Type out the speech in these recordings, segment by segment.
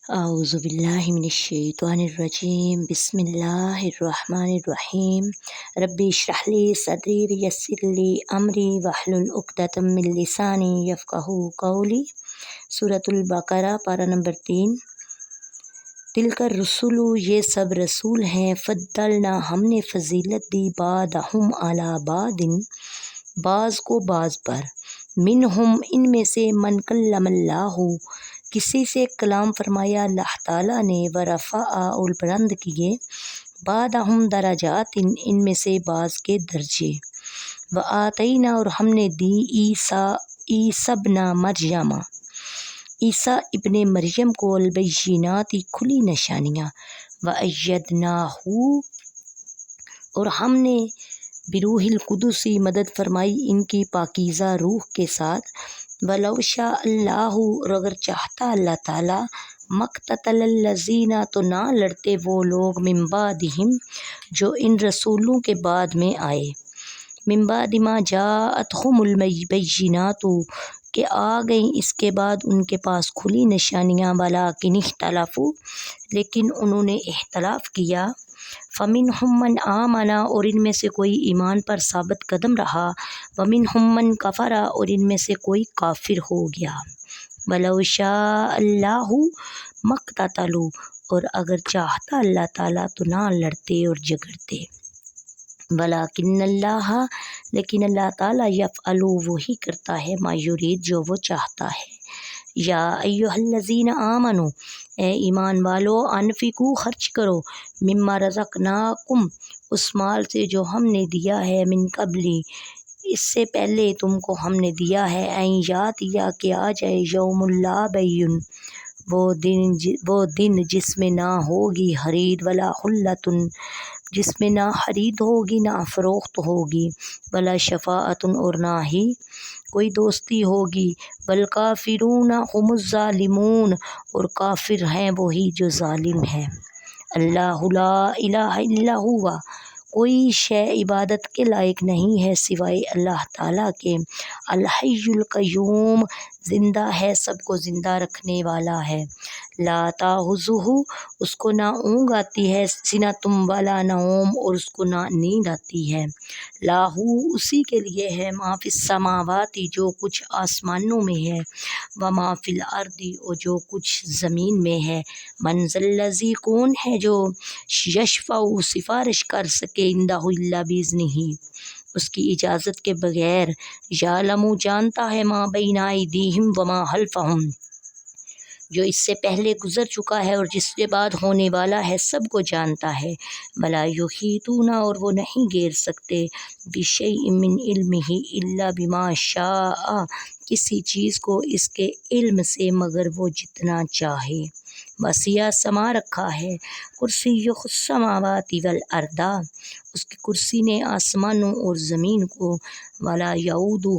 اعوذ باللہ من الشیطان الرجیم بسم اللہ الرحمن الرحیم ربی اشرح لی صدری ویسر لی امری واحلل عقدۃ من لسانی یفقہوا قولی۔ سورۃ البقرہ پارہ نمبر 3۔ تلک الرسل، یہ سب رسول ہیں، فضلنا، ہم نے فضیلت دی، بعضہم علی بعض، بعض کو بعض پر، منہم، ان میں سے، من کلم اللہ، کسی سے کلام فرمایا اللہ تعالیٰ نے، ورفع، اور بلند کیے، بعضہم درجات، ان میں سے بعض کے درجے، وآتینا، اور ہم نے دی، عیسی ابن مریم، عیسیٰ ابن مریم کو، البینات، کھلی نشانیاں، وأیدناہ، اور ہم نے بروح القدس، مدد فرمائی ان کی پاکیزہ روح کے ساتھ، ولو شاء اللہ، اور اگر چاہتا اللہ تعالیٰ، مقتتل الذین، تو نہ لڑتے وہ لوگ، من بعدہم، جو ان رسولوں کے بعد میں آئے، من بعد ما جاءتہم البینات، کہ آ گئیں اس کے بعد ان کے پاس کھلی نشانیاں، ولکن اختلفوا، لیکن انہوں نے اختلاف کیا، فمنہم من آمن، اور ان میں سے کوئی ایمان پر ثابت قدم رہا، ومنہم من کفر، اور ان میں سے کوئی کافر ہو گیا، ولو شاء اللہ مقتتلوا، اور اگر چاہتا اللہ تعالیٰ تو نہ لڑتے اور جھگڑتے، ولیکن اللہ، لیکن اللہ تعالیٰ، یفعل، وہی کرتا ہے، ما یرید، جو وہ چاہتا ہے۔ یا ایھا الذین آمنوا، اے ایمان والو، انفقوا، خرچ کرو، مما رزقناکم، اس مال سے جو ہم نے دیا ہے، من قبل، اس سے پہلے تم کو ہم نے دیا ہے، این یاتی، کہ آ جائے، یوم لا بیع، وہ دن جس میں نہ ہوگی خرید، ولا خلۃ، جس میں نہ خرید ہوگی نہ فروخت ہوگی، ولا شفاعۃ، اور نہ ہی کوئی دوستی ہوگی، والکافرون هم الظالمون، اور کافر ہیں وہی جو ظالم ہیں۔ اللہ لا الہ الا ہوا، کوئی شے عبادت کے لائق نہیں ہے سوائے اللہ تعالیٰ کے، الحی القیوم، زندہ ہے، سب کو زندہ رکھنے والا ہے، لا تاخذہ، اس کو نہ اونگ آتی ہے، سنۃ ولا نوم، اور اس کو نہ نیند آتی ہے، لاہ، اسی کے لیے ہے، ما فی السماوات، جو کچھ آسمانوں میں ہے، وما فی الارض، اور جو کچھ زمین میں ہے، من ذا الذی، کون ہے جو، یشفع، سفارش کر سکے، عندہ، الا باذنہ، اس کی اجازت کے بغیر، یعلم، جانتا ہے، ما بین ایدیہم وما خلفہم، جو اس سے پہلے گزر چکا ہے اور جس کے بعد ہونے والا ہے، سب کو جانتا ہے، ولا یحیطون، اور وہ نہیں گھیر سکتے، بشیء من علمہ، الا بما شاء، کسی چیز کو اس کے علم سے مگر وہ جتنا چاہے، وسیع، سما رکھا ہے، کرسیہ السماوات والارض، اس کی کرسی نے آسمانوں اور زمین کو، ولا یعودہ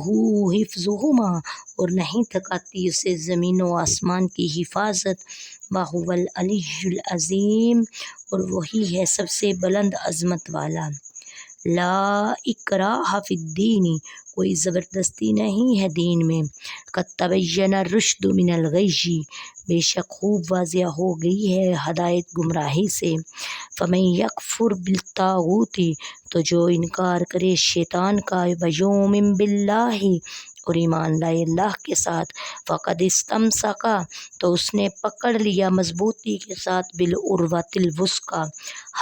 حفظہما، اور نہیں تھکاتی اسے زمین و آسمان کی حفاظت، وہو العلی العظیم، اور وہی ہے سب سے بلند عظمت والا۔ لا اکراہ فی الدین، کوئی زبردستی نہیں ہے دین میں، قد تبین الرشد من الغی، بے شک خوب واضح ہو گئی ہے ہدایت گمراہی سے، فمن یکفر بالطاغوت، تو جو انکار کرے شیطان کا، ویؤمن باللہ، اور ایمان لائے اللہ کے ساتھ، فقد استمسک، تو اس نے پکڑ لیا مضبوطی کے ساتھ، بالعروۃ الوثقی،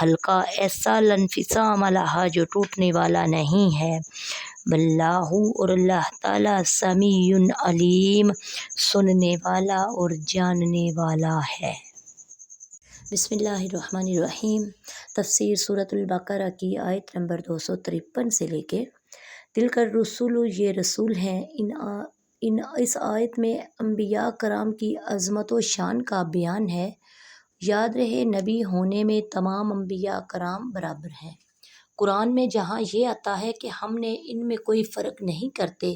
ہلکا ایسا، لا انفصام لہا، جو ٹوٹنے والا نہیں ہے، واللہ، اور اللہ تعالیٰ، سمیع علیم، سننے والا اور جاننے والا ہے۔ بسم اللہ الرحمن الرحیم۔ تفسیر سورۃ البقرہ کی آیت نمبر 253 سے لے کے، تلک الرسل، یہ رسول ہیں، اس آیت میں انبیاء کرام کی عظمت و شان کا بیان ہے۔ یاد رہے، نبی ہونے میں تمام انبیاء کرام برابر ہیں۔ قرآن میں جہاں یہ آتا ہے کہ ہم نے ان میں کوئی فرق نہیں کرتے،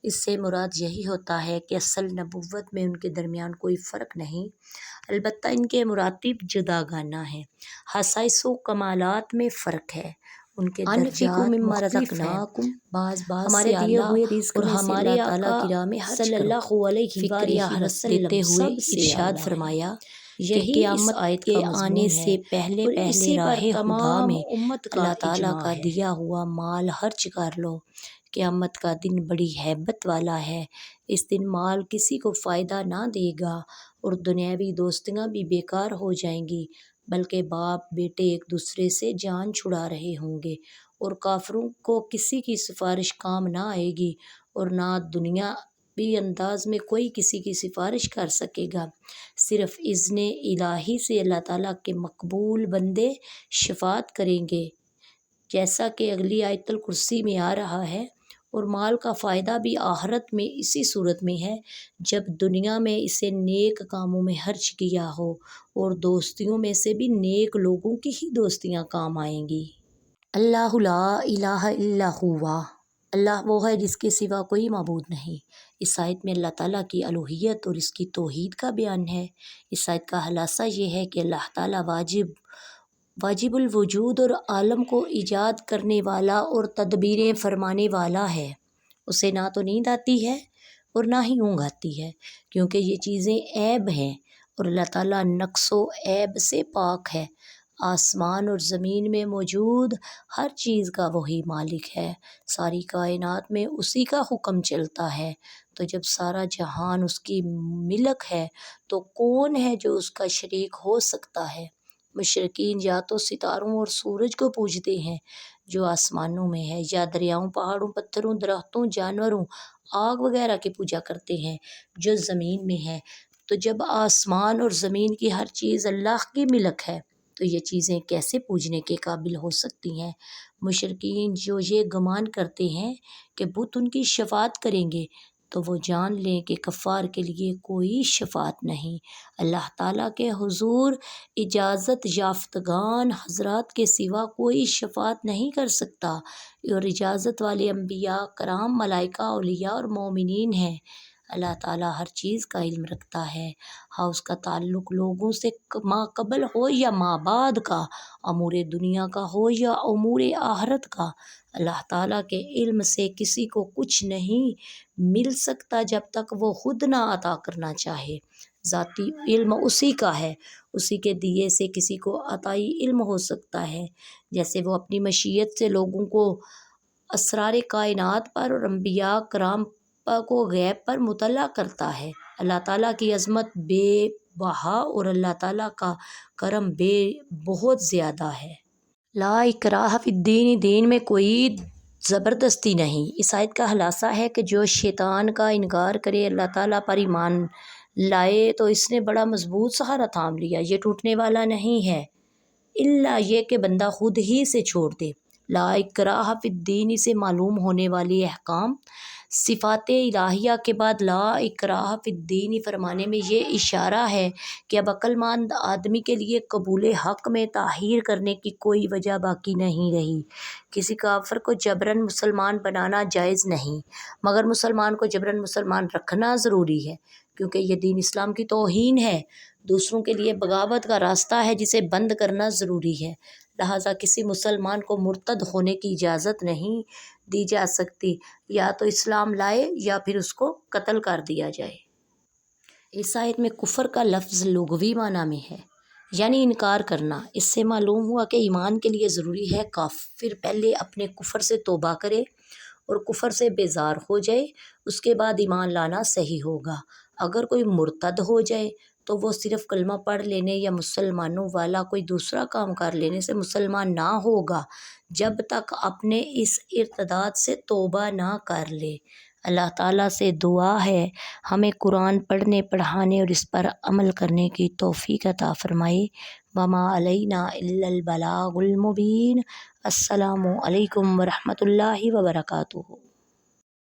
اس سے مراد یہی ہوتا ہے کہ اصل نبوت میں ان کے درمیان کوئی فرق نہیں، البتہ ان کے مراتب جداگانہ ہیں، خصائص و کمالات میں فرق ہے، ان کے درجات مختلف ہیں، بعض ہمارے دیے ہوئے رزق اور ہمارے اللہ تعالیٰ کی راہ میں صلی اللہ علیہ وسلم دیتے ہوئے ارشاد فرمایا، کہ قیامت کے آنے سے پہلے پہلے راہ خدا میں اللہ تعالیٰ کا دیا ہوا مال خرچ کر لو۔ قیامت کا دن بڑی ہیبت والا ہے۔ اس دن مال کسی کو فائدہ نہ دے گا اور دنیاوی دوستیاں بھی بیکار ہو جائیں گی، بلکہ باپ بیٹے ایک دوسرے سے جان چھڑا رہے ہوں گے، اور کافروں کو کسی کی سفارش کام نہ آئے گی، اور نہ دنیاوی انداز میں کوئی کسی کی سفارش کر سکے گا۔ صرف اذن الہی سے اللہ تعالیٰ کے مقبول بندے شفاعت کریں گے، جیسا کہ اگلی آیت الکرسی میں آ رہا ہے۔ اور مال کا فائدہ بھی آخرت میں اسی صورت میں ہے جب دنیا میں اسے نیک کاموں میں خرچ کیا ہو، اور دوستیوں میں سے بھی نیک لوگوں کی ہی دوستیاں کام آئیں گی۔ اللہ لا الہ الا ہوا، اللہ وہ ہے جس کے سوا کوئی معبود نہیں۔ اس آیت میں اللہ تعالیٰ کی الوہیت اور اس کی توحید کا بیان ہے۔ اس آیت کا خلاصہ یہ ہے کہ اللہ تعالیٰ واجب الوجود اور عالم کو ایجاد کرنے والا اور تدبیریں فرمانے والا ہے۔ اسے نہ تو نیند آتی ہے اور نہ ہی اونگ آتی ہے، کیونکہ یہ چیزیں عیب ہیں، اور اللہ تعالیٰ نقص و عیب سے پاک ہے۔ آسمان اور زمین میں موجود ہر چیز کا وہی مالک ہے، ساری کائنات میں اسی کا حکم چلتا ہے۔ تو جب سارا جہان اس کی ملک ہے تو کون ہے جو اس کا شریک ہو سکتا ہے؟ مشرکین یا تو ستاروں اور سورج کو پوجتے ہیں جو آسمانوں میں ہے، یا دریاؤں، پہاڑوں، پتھروں، درختوں، جانوروں، آگ وغیرہ کی پوجا کرتے ہیں جو زمین میں ہے۔ تو جب آسمان اور زمین کی ہر چیز اللہ کی ملک ہے تو یہ چیزیں کیسے پوجنے کے قابل ہو سکتی ہیں؟ مشرکین جو یہ گمان کرتے ہیں کہ بت ان کی شفاعت کریں گے، تو وہ جان لیں کہ کفار کے لیے کوئی شفاعت نہیں۔ اللہ تعالیٰ کے حضور اجازت یافتگان حضرات کے سوا کوئی شفاعت نہیں کر سکتا، اور اجازت والے انبیاء کرام، ملائکہ، اولیاء اور مومنین ہیں۔ اللہ تعالیٰ ہر چیز کا علم رکھتا ہے، ہاں اس کا تعلق لوگوں سے ما قبل ہو یا ما بعد کا، امور دنیا کا ہو یا امور آخرت کا۔ اللہ تعالیٰ کے علم سے کسی کو کچھ نہیں مل سکتا جب تک وہ خود نہ عطا کرنا چاہے۔ ذاتی علم اسی کا ہے، اسی کے دیے سے کسی کو عطائی علم ہو سکتا ہے، جیسے وہ اپنی مشیت سے لوگوں کو اسرار کائنات پر اور انبیاء کرام کو غیب پر مطلع کرتا ہے۔ اللہ تعالیٰ کی عظمت بے بہا اور اللہ تعالیٰ کا کرم بہت زیادہ ہے۔ لا اکراہ فی الدین، دین میں کوئی زبردستی نہیں۔ اس آیت کا خلاصہ ہے کہ جو شیطان کا انکار کرے، اللہ تعالیٰ پر ایمان لائے، تو اس نے بڑا مضبوط سہارا تھام لیا، یہ ٹوٹنے والا نہیں ہے، الا یہ کہ بندہ خود ہی سے چھوڑ دے۔ لا اکراہ فی الدین سے معلوم ہونے والی احکام صفات الہیہ کے بعد لا اکراہ فی الدین فرمانے میں یہ اشارہ ہے کہ اب عقل مند آدمی کے لیے قبول حق میں تاخیر کرنے کی کوئی وجہ باقی نہیں رہی۔ کسی کافر کو جبراً مسلمان بنانا جائز نہیں، مگر مسلمان کو جبراً مسلمان رکھنا ضروری ہے، کیونکہ یہ دین اسلام کی توہین ہے، دوسروں کے لیے بغاوت کا راستہ ہے جسے بند کرنا ضروری ہے۔ لہٰذا کسی مسلمان کو مرتد ہونے کی اجازت نہیں دی جا سکتی، یا تو اسلام لائے یا پھر اس کو قتل کر دیا جائے۔ اس آیت میں کفر کا لفظ لغوی معنی میں ہے، یعنی انکار کرنا۔ اس سے معلوم ہوا کہ ایمان کے لیے ضروری ہے کافر پہلے اپنے کفر سے توبہ کرے اور کفر سے بیزار ہو جائے، اس کے بعد ایمان لانا صحیح ہوگا۔ اگر کوئی مرتد ہو جائے تو وہ صرف کلمہ پڑھ لینے یا مسلمانوں والا کوئی دوسرا کام کر لینے سے مسلمان نہ ہوگا جب تک اپنے اس ارتداد سے توبہ نہ کر لے۔ اللہ تعالیٰ سے دعا ہے ہمیں قرآن پڑھنے، پڑھانے اور اس پر عمل کرنے کی توفیق عطا فرمائے۔ وما علینا الا البلاغ المبین۔ السلام علیکم ورحمۃ اللہ وبرکاتہ۔